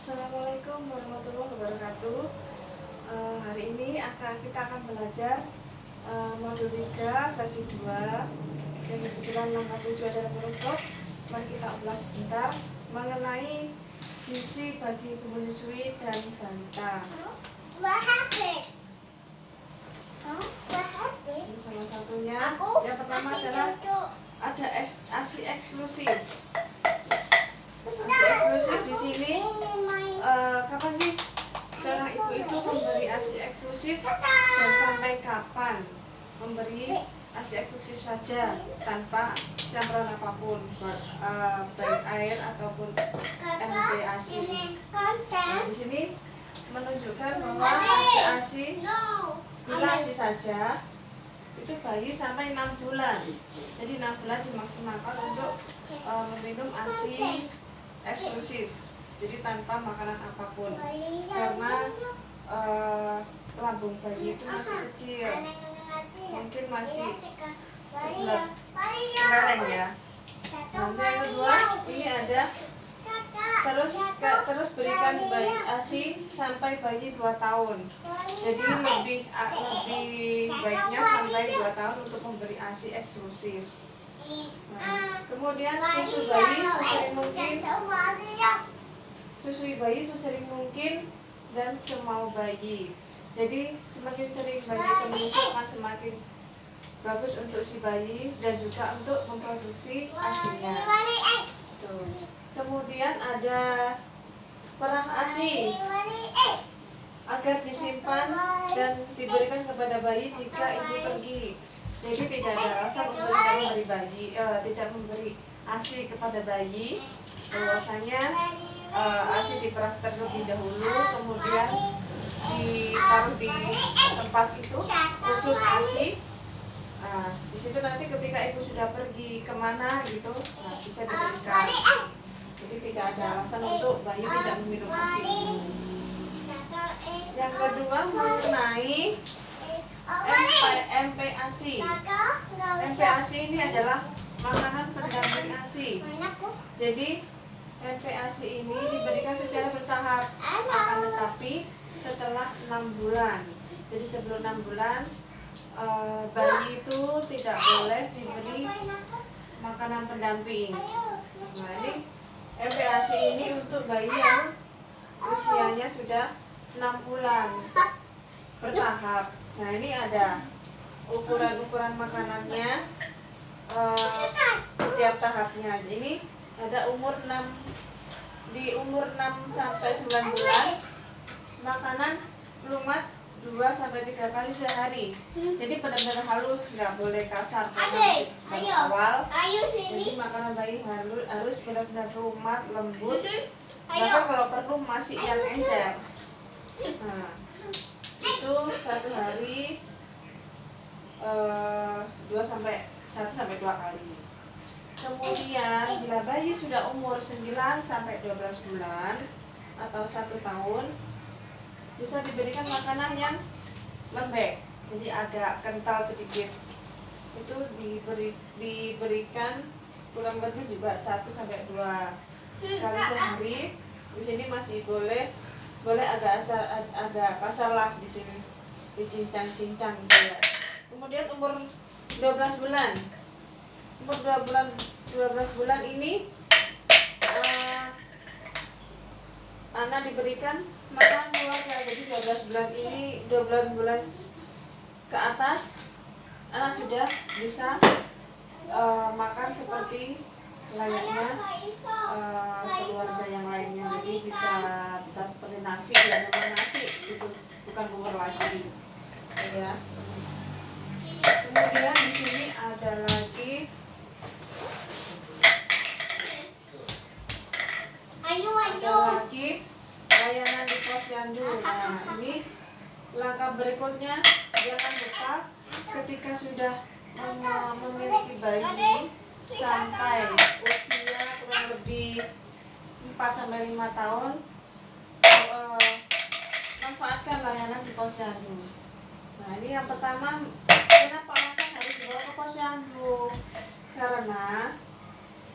Assalamualaikum warahmatullahi wabarakatuh. Hari ini kita akan belajar modul 3 sesi 2 dan kebetulan langkah 7 adalah menutup. Mari kita ulas sebentar mengenai gizi bagi ibu menyusui dan balita. Ini salah satunya. Yang pertama adalah ada ASI eksklusif. ASI eksklusif di sini kapan sih seorang ibu itu memberi ASI eksklusif dan sampai kapan memberi ASI eksklusif saja tanpa campuran apapun, baik air ataupun MPASI. Nah, di sini menunjukkan bahwa ada ASI bila ASI saja itu bayi sampai 6 bulan. Jadi 6 bulan dimaksimalkan untuk meminum ASI eksklusif. Jadi tanpa makanan apapun, karena lambung bayi itu masih kecil, mungkin masih sebelah keleleng ya. Nanti yang kedua ini ada terus berikan bayi ASI sampai bayi 2 tahun. Jadi lebih baiknya sampai 2 tahun untuk memberi ASI eksklusif. Nah, kemudian susui bayi sesering mungkin dan semau bayi. Jadi semakin sering bayi itu menyusui akan semakin bagus untuk si bayi dan juga untuk memproduksi ASI-nya. Kemudian ada perah ASI agar disimpan dan diberikan kepada bayi jika ibu pergi. Jadi tidak ada alasan untuk tidak memberi ASI kepada bayi. Bahwasanya ASI diperah terlebih dahulu, kemudian ditaruh di tempat itu khusus ASI. Di situ nanti ketika ibu sudah pergi kemana gitu, bisa diberikan. Jadi tidak ada alasan untuk bayi tidak meminum ASI. Yang kedua mengenai MPASI. MPASI ini adalah makanan pendamping ASI. Jadi MPASI ini diberikan secara bertahap, akan tetapi setelah 6 bulan. Jadi sebelum 6 bulan bayi itu tidak boleh diberi makanan pendamping. Nah, ini MPASI ini untuk bayi yang usianya sudah 6 bulan bertahap. Nah, ini ada ukuran makanannya setiap tahapnya. Ini ada di umur 6 sampai 9 bulan makanan lumat 2 sampai 3 kali sehari. Jadi benar-benar halus, nggak boleh kasar karena baru awal. Jadi makanan bayi harus benar-benar lumat, lembut. Bahkan kalau perlu masih yang encer. Nah, itu 1 hari 1 sampai 2 kali. Kemudian bila bayi sudah umur 9 sampai 12 bulan atau 1 tahun, bisa diberikan makanan yang lembek, jadi agak kental sedikit. Itu diberikan kurang lebih juga 1 sampai 2 kali sehari. Di sini masih boleh agak kasar lah di sini, dicincang-cincang gitu ya. Kemudian umur 12 bulan. Umur 12 bulan ini anak diberikan makan keluarga. Jadi 12 bulan ini, 12 bulan ke atas anak sudah bisa makan seperti layaknya keluarga yang lainnya. Jadi bisa seperti nasi, ya memang nasi itu bukan bubur lagi ya. Kemudian di sini ada lagi layanan di posyandu. Nah, ini langkah berikutnya, jangan lupa ketika sudah memiliki bayi sampai usia kurang lebih 4 sampai 5 tahun, manfaatkan layanan di posyandu. Nah, ini yang pertama, kenapa alasan harus dibawa ke posyandu? Karena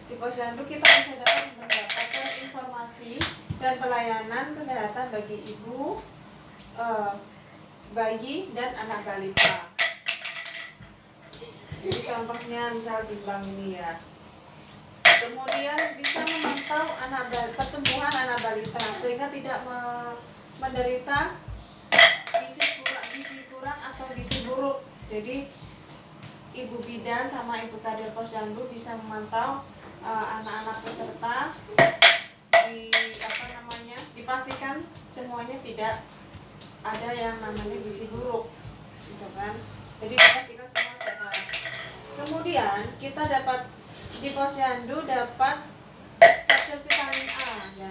Di posyandu kita bisa mendapatkan informasi dan pelayanan kesehatan bagi ibu, bayi dan anak balita. Jadi contohnya misal timbang ini ya. Kemudian bisa memantau pertumbuhan anak balita sehingga tidak menderita gizi kurang atau gizi buruk. Jadi ibu bidan sama ibu kader posyandu bisa memantau anak-anak peserta dipastikan semuanya tidak ada yang namanya gizi buruk, gitu kan? Jadi kita semua sehat. Kemudian kita dapat di posyandu dapat kapsul vitamin A. Ya,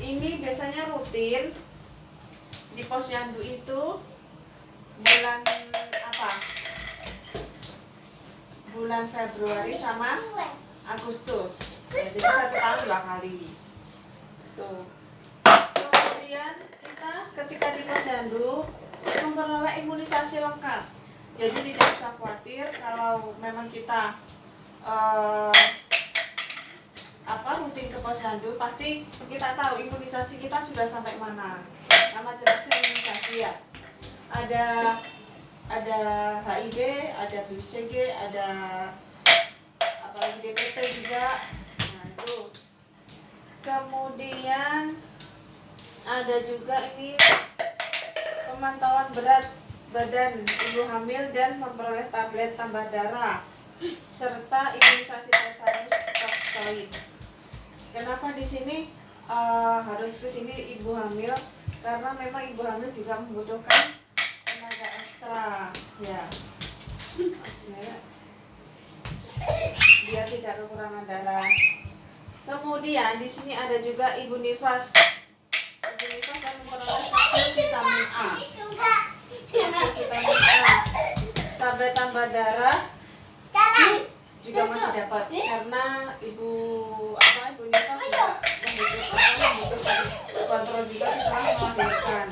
ini biasanya rutin di posyandu itu bulan apa? Bulan Februari sama Agustus. Jadi 1 tahun 2 kali. Tuh. Kemudian kita ketika di posyandu memperoleh imunisasi lengkap. Jadi tidak usah khawatir kalau memang kita rutin ke posyandu, pasti kita tahu imunisasi kita sudah sampai mana. Nah, macam-macam imunisasi ya. Ada HIV, ada BCG, ada apalagi DPT juga. Nah, itu. Kemudian ada juga ini pemantauan berat badan ibu hamil dan memperoleh tablet tambah darah serta imunisasi tetanus toksoid. Kenapa di sini harus ke sini ibu hamil? Karena memang ibu hamil juga membutuhkan tenaga ekstra, ya. Biar tidak kekurangan darah. Kemudian di sini ada juga ibu nifas. Ibu nifas dan memperoleh kapsul vitamin A. Tablet tambah darah juga masih dapat karena ibu nifas juga membutuhkan kontrol juga setelah melahirkan.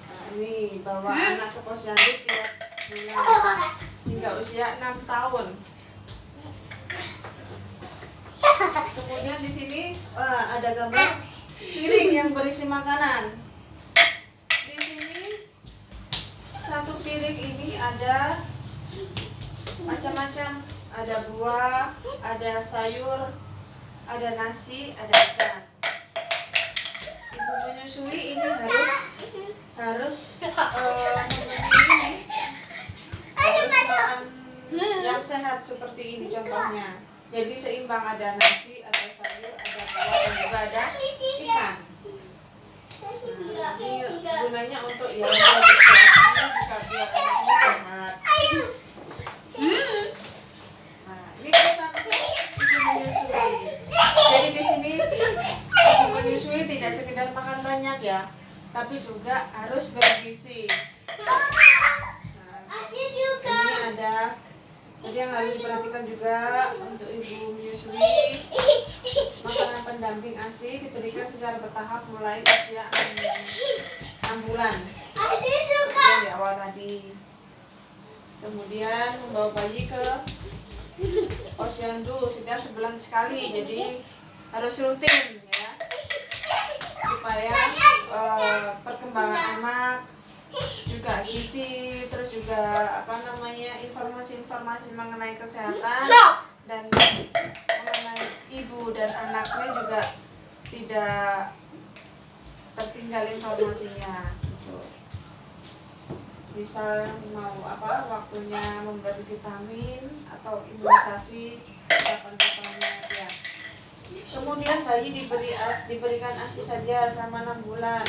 Nah, ini bawa anak ke posyandu tiap bulan hingga usia 6 tahun. Kemudian di sini ada gambar piring yang berisi makanan. Di sini satu piring ini ada macam-macam, ada buah, ada sayur, ada nasi, ada ikan. Ibu menyusui ini harus makan yang sehat seperti ini contohnya. Jadi seimbang, ada nasi, ada sayur, ada buah, dan juga ada ikan. Nah, ini gunanya untuk yang bisa biar anaknya sehat. Nah, ini pesan ibu menyusui. Jadi di sini ibu menyusui tidak sekedar makan banyak ya, tapi juga harus bergizi. Nah, ini ada yang harus diperhatikan juga untuk ibu menyusui. Makanan pendamping ASI diberikan secara bertahap mulai usia 6 bulan. Seperti di awal tadi. Kemudian membawa bayi ke posyandu setiap sebulan sekali, jadi harus rutin ya, supaya perkembangan anak juga gizi, terus juga informasi-informasi mengenai kesehatan dan mengenai ibu dan anaknya juga tidak tertinggal informasinya. Misal mau waktunya memberi vitamin atau imunisasi kapan-kapannya ya. Kemudian bayi diberikan ASI saja selama 6 bulan.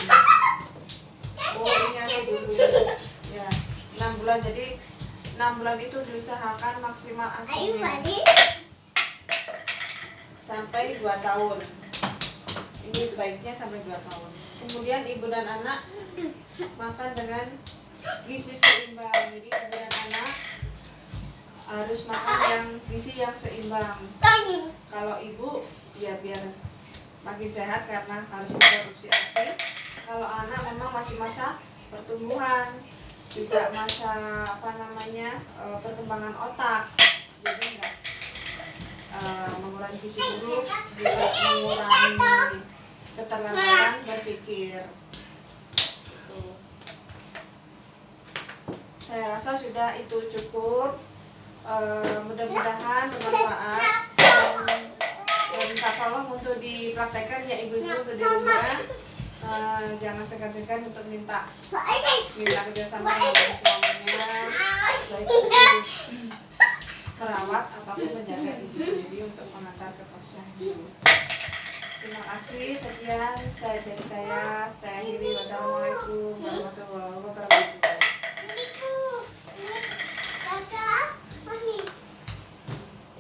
Ini ASI dulu ya. 6 bulan, jadi 6 bulan itu diusahakan maksimal ASI-nya sampai 2 tahun. Ini baiknya sampai 2 tahun. Kemudian ibu dan anak makan dengan gizi seimbang. Jadi ibu dan anak harus makan yang gizi yang seimbang. Kalau ibu ya biar makin sehat karena harus memproduksi ASI. Kalau anak memang masih masa pertumbuhan, juga masa perkembangan otak. Jadi enggak mengurangi gizi buruk, juga mengurangi keterlambatan berpikir. Tuh. Saya rasa sudah itu cukup. Mudah-mudahan bermanfaat, dan minta tolong untuk dipraktekkan ya ibu-ibu untuk di rumah. Jangan segan-segan untuk minta kerjasama dengan suaminya, baik itu merawat ataupun menjaga ibu sendiri untuk mengantar ke posyandu. Terima kasih, sekian saya dari saya akhiri. Wassalamualaikum warahmatullahi wabarakatuh.